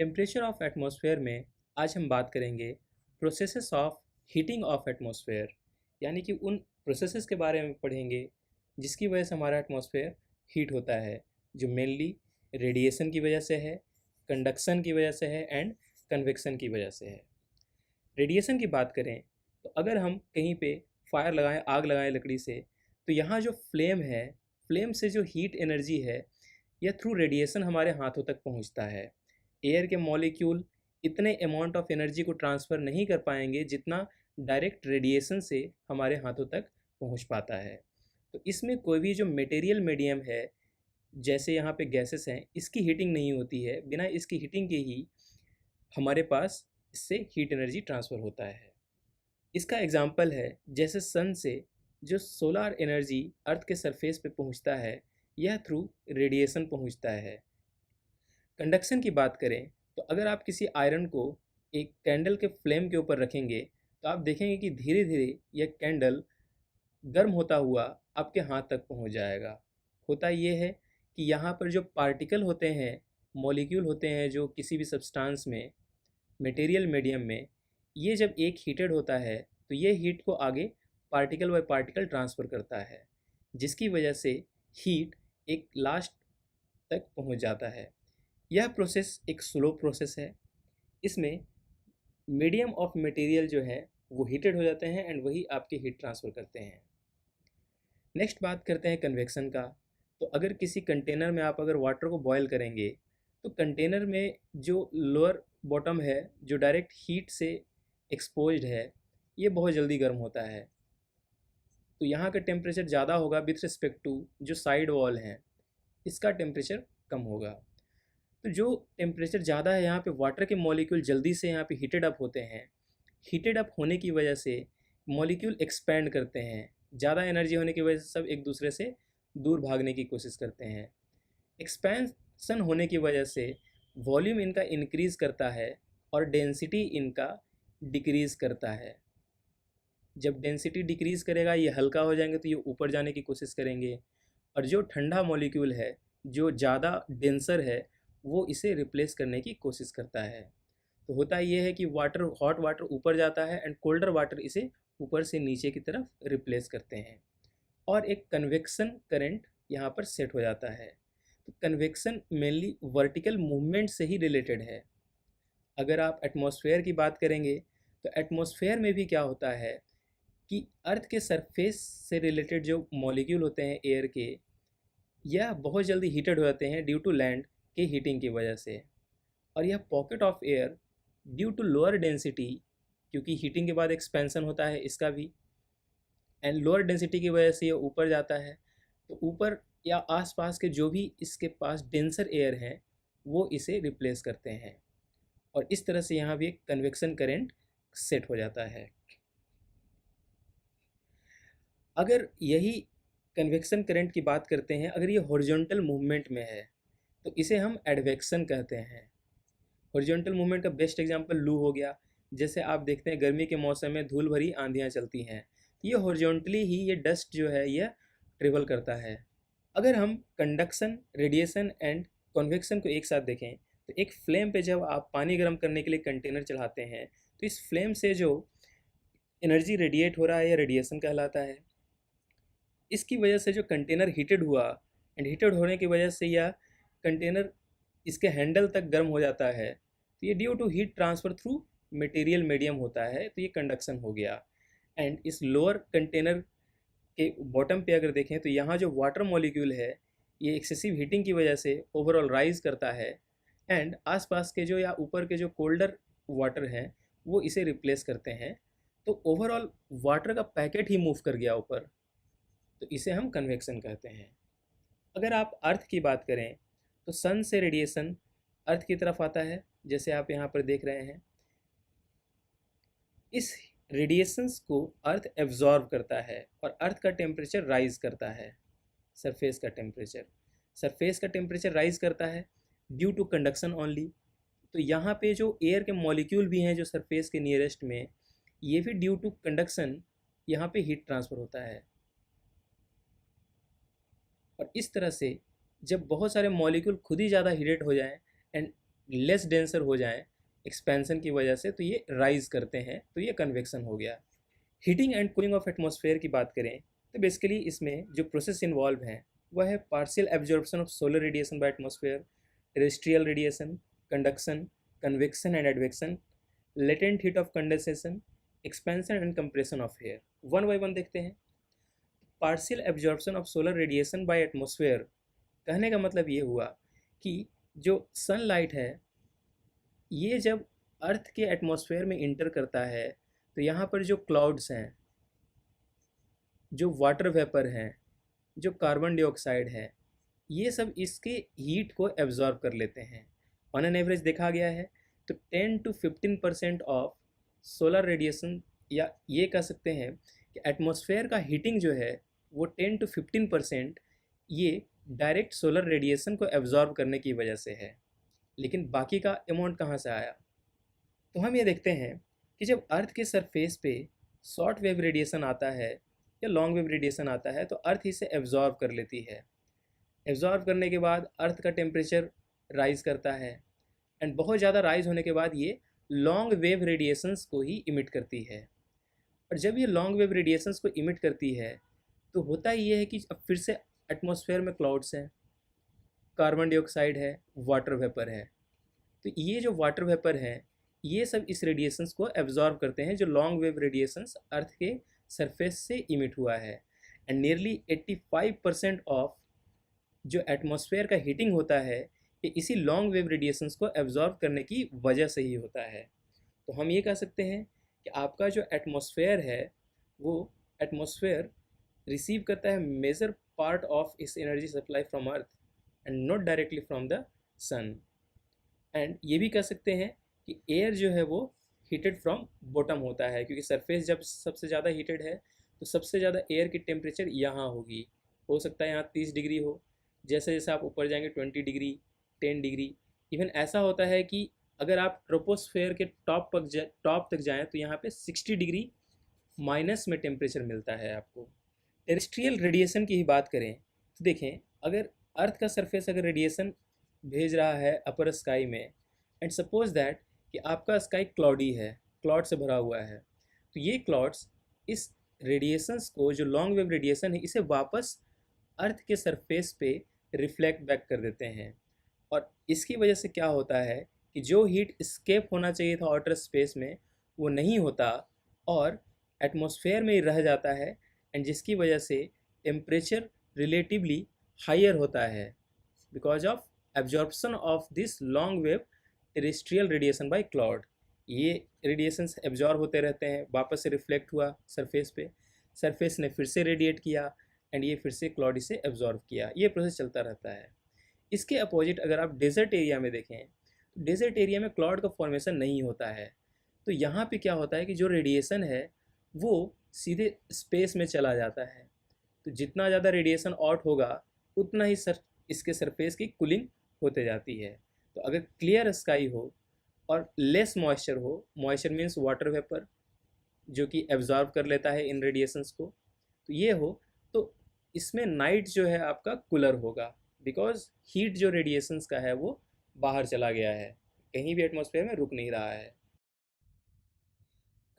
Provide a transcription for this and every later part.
Temperature of atmosphere में आज हम बात करेंगे processes of heating of atmosphere, यानी कि उन प्रोसेसेस के बारे में पढ़ेंगे जिसकी वजह से हमारा एटमॉस्फेयर हीट होता है, जो मेनली रेडिएशन की वजह से है, कंडक्शन की वजह से है एंड कन्वेक्शन की वजह से है। रेडिएशन की बात करें तो अगर हम कहीं पे फायर लगाएं, आग लगाएं लकड़ी से, तो यहाँ जो फ्लेम है, फ्लेम से जो हीट एनर्जी है, यह थ्रू रेडिएशन हमारे हाथों तक पहुँचता है। एयर के मॉलिक्यूल इतने अमाउंट ऑफ एनर्जी को ट्रांसफ़र नहीं कर पाएंगे जितना डायरेक्ट रेडिएशन से हमारे हाथों तक पहुंच पाता है। तो इसमें कोई भी जो मटेरियल मीडियम है, जैसे यहाँ पे गैसेस हैं, इसकी हीटिंग नहीं होती है। बिना इसकी हीटिंग के ही हमारे पास इससे हीट एनर्जी ट्रांसफ़र होता है। इसका एग्जाम्पल है जैसे सन से जो सोलर एनर्जी अर्थ के सरफेस पे पहुँचता है, यह थ्रू रेडिएशन पहुँचता है। कंडक्शन की बात करें तो अगर आप किसी आयरन को एक कैंडल के फ्लेम के ऊपर रखेंगे तो आप देखेंगे कि धीरे धीरे यह कैंडल गर्म होता हुआ आपके हाथ तक पहुंच जाएगा। होता ये है कि यहाँ पर जो पार्टिकल होते हैं, मॉलिक्यूल होते हैं जो किसी भी सब्सटेंस में, मटेरियल मीडियम में, ये जब एक हीटेड होता है तो ये हीट को आगे पार्टिकल बाय पार्टिकल ट्रांसफ़र करता है, जिसकी वजह से हीट एक लास्ट तक पहुंच जाता है। यह प्रोसेस एक स्लो प्रोसेस है। इसमें मीडियम ऑफ मटेरियल जो है वो हीटेड हो जाते हैं एंड वही आपके हीट ट्रांसफ़र करते हैं। नेक्स्ट बात करते हैं कन्वेक्शन का। तो अगर किसी कंटेनर में आप अगर वाटर को बॉयल करेंगे तो कंटेनर में जो लोअर बॉटम है, जो डायरेक्ट हीट से एक्सपोज्ड है, ये बहुत जल्दी गर्म होता है। तो यहाँ का टेम्परेचर ज़्यादा होगा विथ रिस्पेक्ट टू जो साइड वॉल हैं, इसका टेम्परेचर कम होगा। तो जो टेम्परेचर ज़्यादा है, यहाँ पे वाटर के मॉलिक्यूल जल्दी से यहाँ पे हीटेड अप होते हैं। हीटेड अप होने की वजह से मॉलिक्यूल एक्सपैंड करते हैं। ज़्यादा एनर्जी होने की वजह से सब एक दूसरे से दूर भागने की कोशिश करते हैं। एक्सपेंसन होने की वजह से वॉल्यूम इनका इंक्रीज़ करता है और डेंसिटी इनका डिक्रीज़ करता है। जब डेंसिटी डिक्रीज़ करेगा, ये हल्का हो जाएंगे तो ये ऊपर जाने की कोशिश करेंगे, और जो ठंडा मॉलिक्यूल है, जो ज़्यादा डेंसर है, वो इसे रिप्लेस करने की कोशिश करता है। तो होता ये है कि वाटर, हॉट वाटर ऊपर जाता है एंड कोल्डर वाटर इसे ऊपर से नीचे की तरफ रिप्लेस करते हैं, और एक कन्वेक्शन करंट यहाँ पर सेट हो जाता है। तो कन्वेक्शन मेनली वर्टिकल मूवमेंट से ही रिलेटेड है। अगर आप एटमॉस्फेयर की बात करेंगे तो एटमॉस्फेयर में भी क्या होता है कि अर्थ के सरफेस से रिलेटेड जो मॉलिक्यूल होते हैं एयर के, यह बहुत जल्दी हीटेड हो जाते हैं ड्यू टू लैंड के हीटिंग की वजह से। और यह pocket of air due to lower density, क्योंकि हीटिंग के बाद एक्सपेंशन होता है इसका भी, एंड लोअर डेंसिटी की वजह से ये ऊपर जाता है। तो ऊपर या आसपास के जो भी इसके पास डेंसर एयर हैं वो इसे रिप्लेस करते हैं, और इस तरह से यहाँ भी एक कन्वेक्शन करंट सेट हो जाता है। अगर यही कन्वेक्शन करंट की बात करते हैं, अगर ये हॉरिजॉन्टल मूवमेंट में है तो इसे हम एडवेक्शन कहते हैं। हॉरिजॉन्टल मूवमेंट का बेस्ट एग्जांपल लू हो गया। जैसे आप देखते हैं गर्मी के मौसम में धूल भरी आंधियाँ चलती हैं, ये हॉरिजॉन्टली ही ये डस्ट जो है यह ट्रेवल करता है। अगर हम कंडक्शन, रेडिएशन एंड कन्वेक्शन को एक साथ देखें तो एक फ्लेम पे जब आप पानी गर्म करने के लिए कंटेनर चढ़ाते हैं तो इस फ्लेम से जो एनर्जी रेडिएट हो रहा है, यह रेडिएशन कहलाता है। इसकी वजह से जो कंटेनर हीटेड हुआ, एंड हीटेड होने की वजह से यह कंटेनर इसके हैंडल तक गर्म हो जाता है, तो ये due to heat transfer through material medium होता है, तो ये कंडक्शन हो गया। एंड इस लोअर कंटेनर के बॉटम पे अगर देखें तो यहाँ जो वाटर मॉलिक्यूल है, ये एक्सेसिव हीटिंग की वजह से ओवरऑल राइज करता है, एंड आसपास के जो या ऊपर के जो कोल्डर वाटर हैं वो इसे रिप्लेस करते हैं। तो ओवरऑल वाटर का पैकेट ही मूव कर गया ऊपर, तो इसे हम कन्वेक्शन कहते हैं। अगर आप अर्थ की बात करें तो सन से रेडिएशन अर्थ की तरफ आता है, जैसे आप यहाँ पर देख रहे हैं। इस रेडिएशंस को अर्थ एब्जॉर्ब करता है और अर्थ का टेम्परेचर राइज करता है। सरफेस का टेम्परेचर राइज करता है ड्यू टू कंडक्शन ओनली। तो यहाँ पे जो एयर के मॉलिक्यूल भी हैं जो सरफेस के नियरेस्ट में, ये भी ड्यू टू कंडक्शन यहाँ पे हीट ट्रांसफ़र होता है। और इस तरह से जब बहुत सारे मॉलिक्यूल खुद ही ज़्यादा हीटेड हो जाएं एंड लेस डेंसर हो जाएं एक्सपेंशन की वजह से, तो ये राइज करते हैं, तो ये कन्वेक्शन हो गया। Heating and cooling of atmosphere की बात करें तो बेसिकली इसमें जो प्रोसेस इन्वॉल्व हैं वह है partial absorption of solar radiation by atmosphere, terrestrial radiation, conduction, convection and advection, latent heat of condensation, expansion and compression of air. One by one देखते हैं। Partial absorption of solar radiation by atmosphere, कहने का मतलब ये हुआ कि जो sunlight है ये जब अर्थ के एटमॉस्फेयर में इंटर करता है तो यहाँ पर जो क्लाउड्स हैं, जो वाटर वेपर हैं, जो कार्बन डाइऑक्साइड है, ये सब इसके हीट को एब्जॉर्ब कर लेते हैं। ऑन एन एवरेज देखा गया है तो 10 to 15% ऑफ सोलर रेडिएशन, या ये कह सकते हैं कि एटमॉस्फेयर का हीटिंग जो है वो 10 to 15% ये डायरेक्ट सोलर रेडिएशन को एब्जॉर्ब करने की वजह से है। लेकिन बाकी का अमाउंट कहाँ से आया? तो हम ये देखते हैं कि जब अर्थ के सरफेस पे शॉर्ट वेव रेडिएशन आता है या लॉन्ग वेव रेडिएशन आता है तो अर्थ इसे एब्जॉर्ब कर लेती है। एब्जॉर्ब करने के बाद अर्थ का टेम्परेचर राइज करता है, एंड बहुत ज़्यादा राइज होने के बाद ये लॉन्ग वेव रेडिएशंस को ही इमिट करती है। और जब ये लॉन्ग वेव रेडिएशंस को इमिट करती है तो होता ये है कि अब फिर से एटमॉस्फेयर में क्लाउड्स हैं, कार्बन डाइऑक्साइड है, वाटर वेपर है। तो ये जो वाटर वेपर है ये सब इस रेडिएशंस को एब्जॉर्ब करते हैं जो लॉन्ग वेव रेडिएशंस अर्थ के सरफेस से इमिट हुआ है। एंड नियरली 85% ऑफ जो एटमॉस्फेयर का हीटिंग होता है ये इसी लॉन्ग वेव रेडिएशंस को एब्जॉर्ब करने की वजह से ही होता है। तो हम ये कह सकते हैं कि आपका जो एटमॉस्फेयर है वो एटमॉस्फेयर रिसीव करता है मेजर पार्ट ऑफ इस energy supply from earth and not directly from the sun. And ये भी कह सकते हैं कि एयर जो है वो हीटेड फ्रॉम बॉटम होता है, क्योंकि सरफेस जब सबसे ज़्यादा हीटेड है तो सबसे ज़्यादा एयर की टेम्परेचर यहाँ होगी। हो सकता है यहाँ 30 डिग्री हो, जैसे जैसे आप ऊपर जाएंगे 20 डिग्री, 10 डिग्री। इवन ऐसा होता है कि अगर आप ट्रोपोस्फेयर के टॉप तक जाएँ तो यहाँ पे 60 डिग्री माइनस में टेम्परेचर मिलता है आपको। टेरेस्ट्रियल रेडिएशन की ही बात करें तो देखें, अगर अर्थ का सरफेस अगर रेडिएशन भेज रहा है अपर स्काई में, एंड सपोज दैट कि आपका स्काई क्लाउडी है, क्लाउड से भरा हुआ है, तो ये क्लाउड्स इस रेडिएशंस को, जो लॉन्ग वेव रेडिएशन है, इसे वापस अर्थ के सरफेस पे रिफ्लेक्ट बैक कर देते हैं। और इसकी वजह से क्या होता है कि जो हीट स्केप होना चाहिए था आउटर स्पेस में वो नहीं होता और एटमॉस्फेयर में ही रह जाता है, एंड जिसकी वजह से टेम्परेचर रिलेटिवली हायर होता है because of absorption of this long wave terrestrial radiation by cloud. ये रेडिएशंस एब्जॉर्ब होते रहते हैं, वापस से रिफ्लेक्ट हुआ सरफेस पे, सरफेस ने फिर से रेडिएट किया एंड ये फिर से क्लाउड इसे एब्जॉर्ब किया। ये प्रोसेस चलता रहता है। इसके अपोजिट अगर आप डेजर्ट एरिया में देखें तो डेजर्ट एरिया में क्लाउड का फॉर्मेशन नहीं होता है। तो यहाँ पे क्या होता है कि जो रेडिएशन है वो सीधे स्पेस में चला जाता है। तो जितना ज़्यादा रेडिएशन आउट होगा उतना ही इसके सरफेस की कूलिंग होते जाती है। तो अगर क्लियर स्काई हो और लेस मॉइस्चर हो, मॉइस्चर मीन्स वाटर वेपर जो कि एब्जॉर्ब कर लेता है इन रेडिएशंस को, तो ये हो तो इसमें नाइट जो है आपका कूलर होगा बिकॉज हीट जो रेडिएशंस का है वो बाहर चला गया है, कहीं भी एटमॉस्फेयर में रुक नहीं रहा है।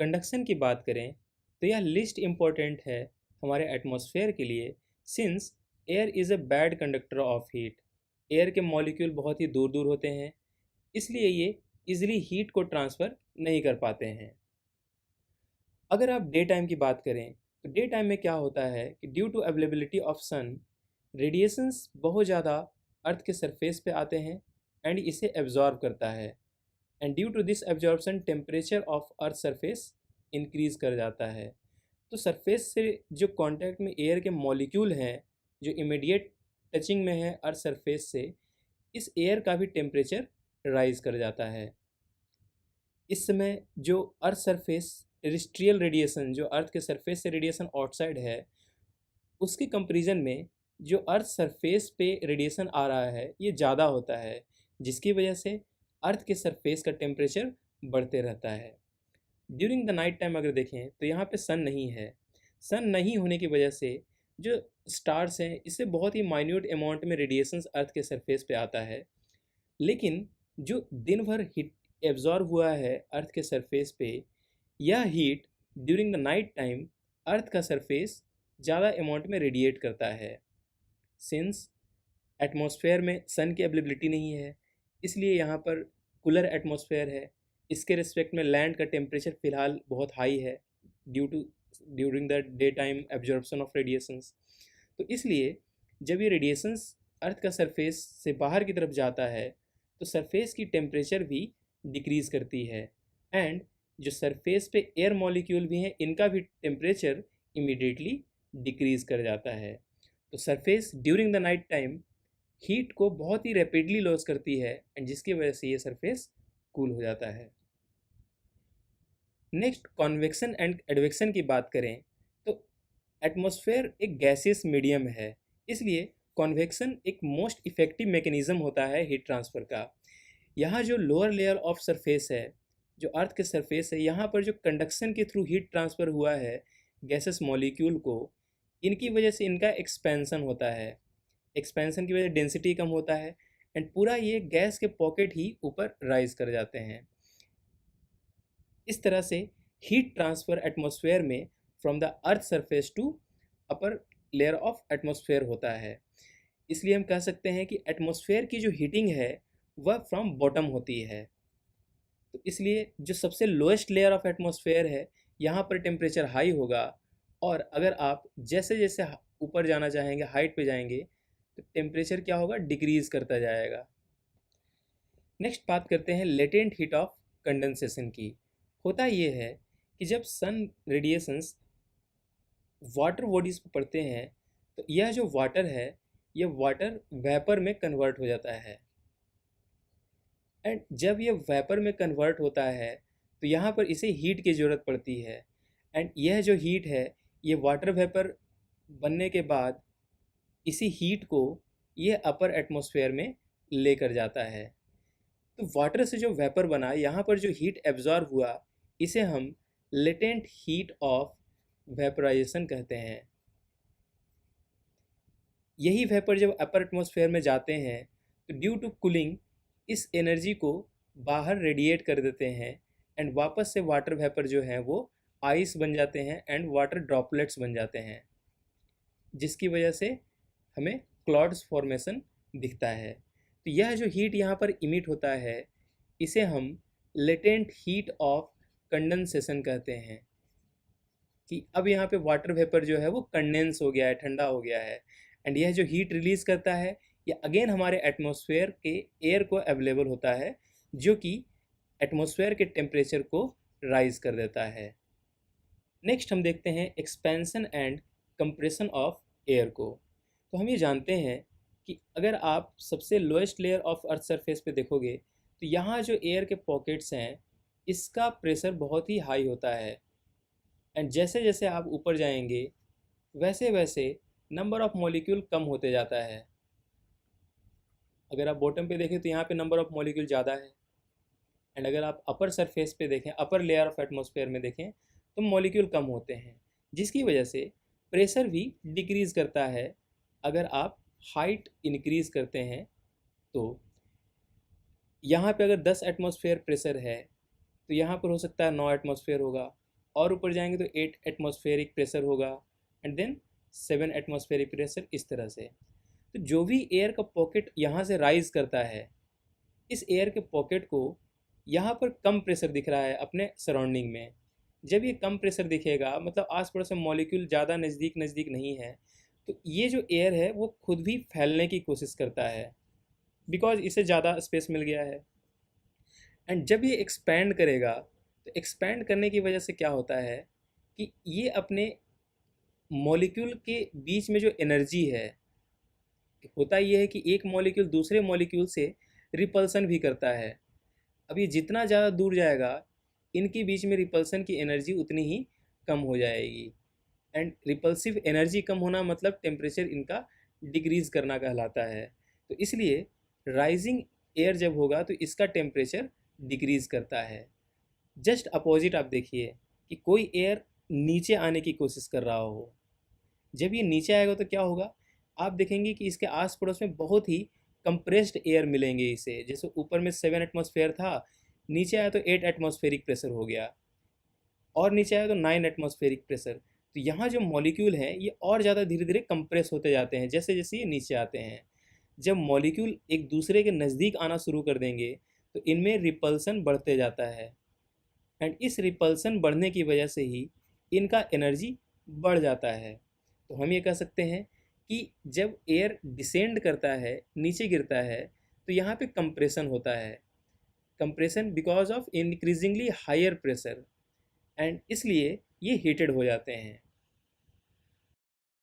कंडक्शन की बात करें तो यह लिस्ट इम्पोर्टेंट है हमारे एटमॉस्फेयर के लिए, since air is a bad conductor of heat. Air के मॉलिक्यूल बहुत ही दूर दूर होते हैं, इसलिए ये इजीली हीट को ट्रांसफ़र नहीं कर पाते हैं। अगर आप डे टाइम की बात करें तो डे टाइम में क्या होता है कि due to availability of sun, radiations बहुत ज़्यादा अर्थ के सरफेस पे आते हैं एंड इसे एब्जॉर्ब करता है, and due to this absorption temperature of earth surface increase कर जाता है। तो सरफेस से जो कांटेक्ट में एयर के मॉलिक्यूल हैं जो इमीडिएट टचिंग में है अर्थ सरफेस से, इस एयर का भी टेम्परेचर राइज कर जाता है। इस समय जो अर्थ सरफेस टेरेस्ट्रियल रेडिएशन, जो अर्थ के सरफेस से रेडिएशन आउटसाइड है, उसके कंपैरिजन में जो अर्थ सरफेस पे रेडिएशन आ रहा है ये ज़्यादा होता है, जिसकी वजह से अर्थ के सरफेस का टेम्परेचर बढ़ते रहता है। ड्यूरिंग द नाइट टाइम अगर देखें तो यहाँ पे सन नहीं है। सन नहीं होने की वजह से जो स्टार्स हैं इससे बहुत ही माइन्यूट अमाउंट में रेडिएशंस अर्थ के सरफेस पे आता है, लेकिन जो दिन भर हीट एब्जॉर्ब हुआ है अर्थ के सरफेस पे, यह heat during the night time earth का सरफेस ज़्यादा अमाउंट में रेडिएट करता है। सिंस एटमॉस्फेयर में सन की अवेलेबिलिटी नहीं है, इसलिए यहाँ पर कूलर एटमॉस्फेयर है। इसके रिस्पेक्ट में लैंड का टेम्परेचर फ़िलहाल बहुत हाई है during the day time absorption of radiations. तो इसलिए जब ये रेडिएशंस अर्थ का सरफेस से बाहर की तरफ जाता है तो सरफेस की टेम्परेचर भी डिक्रीज़ करती है, एंड जो सरफेस पे एयर मॉलिक्यूल भी हैं इनका भी टेम्परेचर इमीडिएटली डिक्रीज़ कर जाता है। तो surface during the night time heat को बहुत ही रैपिडली लॉस करती है, एंड जिसकी वजह से ये सरफेस कूल हो जाता है। नेक्स्ट, कॉन्वेक्शन एंड एडवेक्शन की बात करें तो एटमॉस्फेयर एक गैसियस मीडियम है, इसलिए कॉन्वेक्शन एक मोस्ट इफेक्टिव मैकेनिज्म होता है हीट ट्रांसफ़र का। यहाँ जो लोअर लेयर ऑफ सरफेस है, जो अर्थ के सरफेस है, यहाँ पर जो कंडक्शन के थ्रू हीट ट्रांसफ़र हुआ है गैसेस मॉलिक्यूल को, इनकी वजह से इनका एक्सपेंसन होता है। एक्सपेंसन की वजह से डेंसिटी कम होता है, एंड पूरा ये गैस के पॉकेट ही ऊपर राइज कर जाते हैं। इस तरह से हीट ट्रांसफ़र एटमॉस्फेयर में from the earth surface to upper layer of atmosphere होता है। इसलिए हम कह सकते हैं कि एटमॉस्फेयर की जो हीटिंग है वह फ्रॉम बॉटम होती है। तो इसलिए जो सबसे लोएस्ट लेयर ऑफ एटमॉस्फेयर है, यहाँ पर टेम्परेचर हाई होगा, और अगर आप जैसे जैसे ऊपर जाना चाहेंगे, हाइट पे जाएंगे, तो टेम्परेचर क्या होगा, डिक्रीज़ करता जाएगा। नेक्स्ट बात करते हैं लेटेंट हीट ऑफ कंडेंसेशन की। होता ये है कि जब सन रेडिएशंस वाटर बॉडीज़ पर पड़ते हैं तो यह जो वाटर है, यह वाटर वेपर में कन्वर्ट हो जाता है, एंड जब ये वेपर में कन्वर्ट होता है तो यहाँ पर इसे हीट की ज़रूरत पड़ती है, एंड यह जो हीट है ये वाटर वेपर बनने के बाद इसी हीट को ये अपर एटमॉस्फेयर में लेकर जाता है। तो वाटर से जो वेपर बना, यहाँ पर जो हीट एब्जॉर्ब हुआ, इसे हम लेटेंट हीट ऑफ वेपराइजेशन कहते हैं। यही वेपर जब अपर एटमॉस्फेयर में जाते हैं तो ड्यू टू कूलिंग इस एनर्जी को बाहर रेडिएट कर देते हैं, एंड वापस से वाटर वेपर जो है वो आइस बन जाते हैं एंड वाटर ड्रॉपलेट्स बन जाते हैं, जिसकी वजह से हमें क्लाउड्स फॉर्मेशन दिखता है। तो यह जो हीट यहाँ पर इमिट होता है, इसे हम लेटेंट हीट ऑफ कंडेंसेशन कहते हैं, कि अब यहाँ पे वाटर वेपर जो है वो कंडेंस हो गया है, ठंडा हो गया है, एंड यह जो हीट रिलीज़ करता है ये अगेन हमारे एटमॉस्फेयर के एयर को अवेलेबल होता है, जो कि एटमॉस्फेयर के टेम्परेचर को राइज कर देता है। नेक्स्ट हम देखते हैं expansion and compression of air को। तो हम ये जानते हैं कि अगर आप सबसे lowest layer of earth surface पे देखोगे तो यहाँ जो एयर के पॉकेट्स हैं इसका प्रेशर बहुत ही हाई होता है, एंड जैसे जैसे आप ऊपर जाएंगे वैसे वैसे नंबर ऑफ मॉलिक्यूल कम होते जाता है। अगर आप बॉटम पे देखें तो यहाँ पे नंबर ऑफ मॉलिक्यूल ज़्यादा है, एंड अगर आप अपर सरफेस पे देखें, अपर लेयर ऑफ एटमॉस्फेयर में देखें तो मॉलिक्यूल कम होते हैं, जिसकी वजह से प्रेशर भी डिक्रीज़ करता है। अगर आप हाइट इंक्रीज़ करते हैं तो यहाँ पे अगर 10 एटमॉस्फेयर प्रेशर है तो यहाँ पर हो सकता है 9 एटमॉस्फेयर होगा, और ऊपर जाएंगे तो 8 एटमॉस्फेरिक प्रेशर होगा, एंड देन 7 एटमॉस्फेरिक प्रेशर, इस तरह से। तो जो भी एयर का पॉकेट यहाँ से राइज करता है, इस एयर के पॉकेट को यहाँ पर कम प्रेशर दिख रहा है अपने सराउंडिंग में। जब ये कम प्रेशर दिखेगा मतलब आस पड़ोस में मॉलिक्यूल ज़्यादा नज़दीक नज़दीक नहीं है, तो ये जो एयर है वो खुद भी फैलने की कोशिश करता है, बिकॉज इसे ज़्यादा स्पेस मिल गया है। एंड जब ये एक्सपैंड करेगा तो एक्सपैंड करने की वजह से क्या होता है कि ये अपने मॉलिक्यूल के बीच में जो एनर्जी है, होता ये है कि एक मॉलिक्यूल दूसरे मॉलिक्यूल से रिपल्सन भी करता है। अब ये जितना ज़्यादा दूर जाएगा इनके बीच में रिपल्सन की एनर्जी उतनी ही कम हो जाएगी, एंड रिपल्सिव एनर्जी कम होना मतलब टेम्परेचर इनका डिक्रीज़ करना कहलाता है। तो इसलिए राइजिंग एयर जब होगा तो इसका टेम्परेचर डिक्रीज़ करता है। जस्ट अपोजिट आप देखिए कि कोई एयर नीचे आने की कोशिश कर रहा हो, जब ये नीचे आएगा तो क्या होगा, आप देखेंगे कि इसके आस पड़ोस में बहुत ही कंप्रेस्ड एयर मिलेंगे इसे। जैसे ऊपर में 7 एटमॉस्फेयर था, नीचे आया तो 8 एटमॉस्फेरिक प्रेशर हो गया, और नीचे आया तो 9 एटमॉस्फेरिक प्रेशर। तो यहाँ जो मॉलिक्यूल हैं ये और ज़्यादा धीरे धीरे कंप्रेस होते जाते हैं जैसे जैसे ये नीचे आते हैं। जब मॉलिक्यूल एक दूसरे के नज़दीक आना शुरू कर देंगे तो इनमें रिपल्सन बढ़ते जाता है, एंड इस रिपल्सन बढ़ने की वजह से ही इनका एनर्जी बढ़ जाता है। तो हम ये कह सकते हैं कि जब एयर डिसेंड करता है, नीचे गिरता है, तो यहाँ पे कंप्रेशन होता है। Compression because of increasingly higher pressure, and इसलिए ये हीटेड हो जाते हैं।